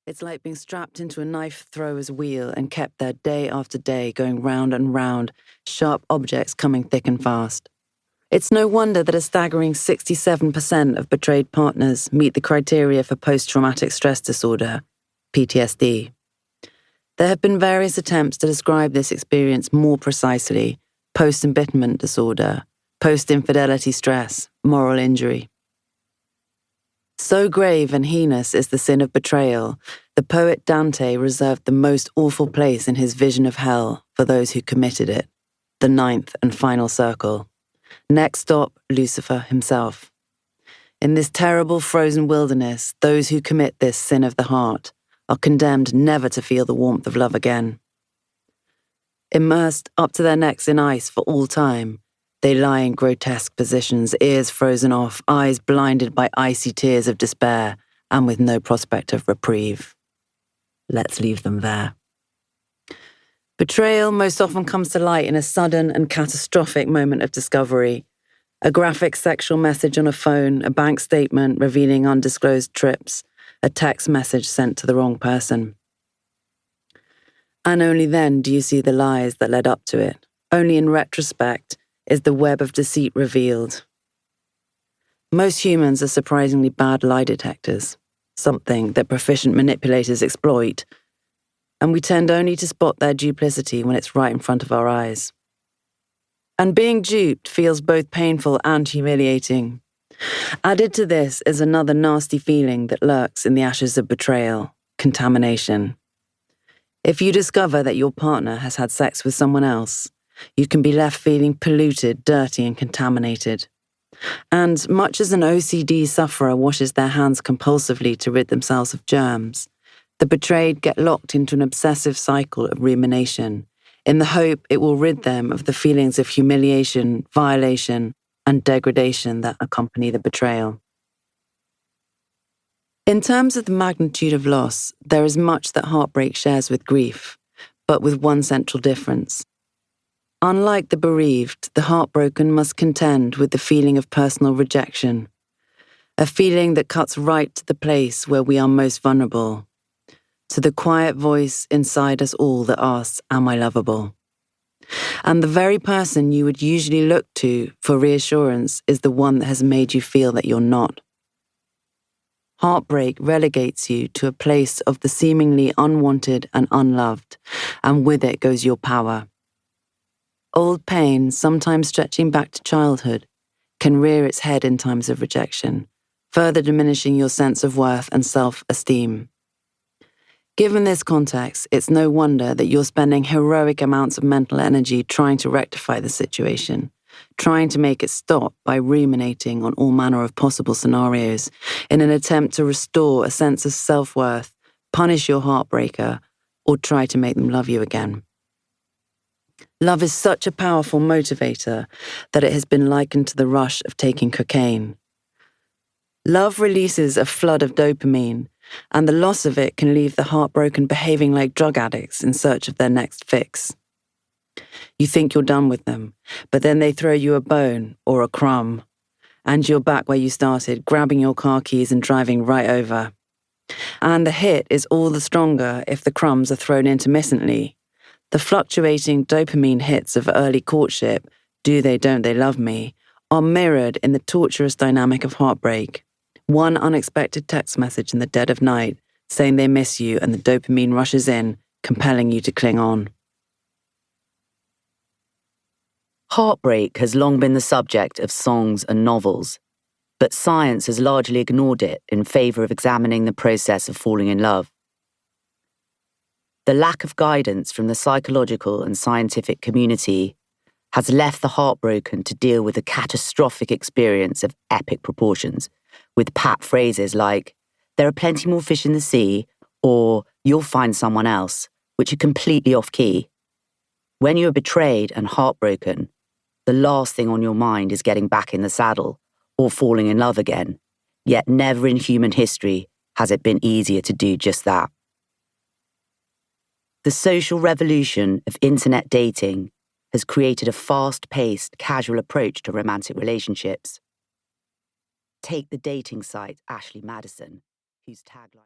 It's like being strapped into a knife thrower's wheel and kept there day after day, going round and round, sharp objects coming thick and fast. It's no wonder that a staggering 67% of betrayed partners meet the criteria for post-traumatic stress disorder, PTSD. There have been various attempts to describe this experience more precisely: post-embitterment disorder, post-infidelity stress, moral injury. So grave and heinous is the sin of betrayal, the poet Dante reserved the most awful place in his vision of hell for those who committed it, the ninth and final circle. Next stop, Lucifer himself. In this terrible frozen wilderness, those who commit this sin of the heart are condemned never to feel the warmth of love again. Immersed up to their necks in ice for all time, they lie in grotesque positions, ears frozen off, eyes blinded by icy tears of despair, and with no prospect of reprieve. Let's leave them there. Betrayal most often comes to light in a sudden and catastrophic moment of discovery. A graphic sexual message on a phone, a bank statement revealing undisclosed trips, a text message sent to the wrong person. And only then do you see the lies that led up to it. Only in retrospect is the web of deceit revealed. Most humans are surprisingly bad lie detectors, something that proficient manipulators exploit, and we tend only to spot their duplicity when it's right in front of our eyes. And being duped feels both painful and humiliating. Added to this is another nasty feeling that lurks in the ashes of betrayal: contamination. If you discover that your partner has had sex with someone else, you can be left feeling polluted, dirty, and contaminated. And much as an OCD sufferer washes their hands compulsively to rid themselves of germs, the betrayed get locked into an obsessive cycle of rumination, in the hope it will rid them of the feelings of humiliation, violation, and degradation that accompany the betrayal. In terms of the magnitude of loss, there is much that heartbreak shares with grief, but with one central difference. Unlike the bereaved, the heartbroken must contend with the feeling of personal rejection, a feeling that cuts right to the place where we are most vulnerable, to the quiet voice inside us all that asks, "Am I lovable?" And the very person you would usually look to for reassurance is the one that has made you feel that you're not. Heartbreak relegates you to a place of the seemingly unwanted and unloved, and with it goes your power. Old pain, sometimes stretching back to childhood, can rear its head in times of rejection, further diminishing your sense of worth and self-esteem. Given this context, it's no wonder that you're spending heroic amounts of mental energy trying to rectify the situation, trying to make it stop by ruminating on all manner of possible scenarios in an attempt to restore a sense of self-worth, punish your heartbreaker, or try to make them love you again. Love is such a powerful motivator that it has been likened to the rush of taking cocaine. Love releases a flood of dopamine, and the loss of it can leave the heartbroken behaving like drug addicts in search of their next fix. You think you're done with them, but then they throw you a bone or a crumb, and you're back where you started, grabbing your car keys and driving right over. And the hit is all the stronger if the crumbs are thrown intermittently. The fluctuating dopamine hits of early courtship, do they, don't they love me, are mirrored in the torturous dynamic of heartbreak. One unexpected text message in the dead of night saying they miss you, and the dopamine rushes in, compelling you to cling on. Heartbreak has long been the subject of songs and novels, but science has largely ignored it in favour of examining the process of falling in love. The lack of guidance from the psychological and scientific community has left the heartbroken to deal with a catastrophic experience of epic proportions, with pat phrases like, "There are plenty more fish in the sea," or "You'll find someone else," which are completely off-key. When you are betrayed and heartbroken, the last thing on your mind is getting back in the saddle or falling in love again, yet never in human history has it been easier to do just that. The social revolution of internet dating has created a fast-paced, casual approach to romantic relationships. Take the dating site Ashley Madison, whose tagline...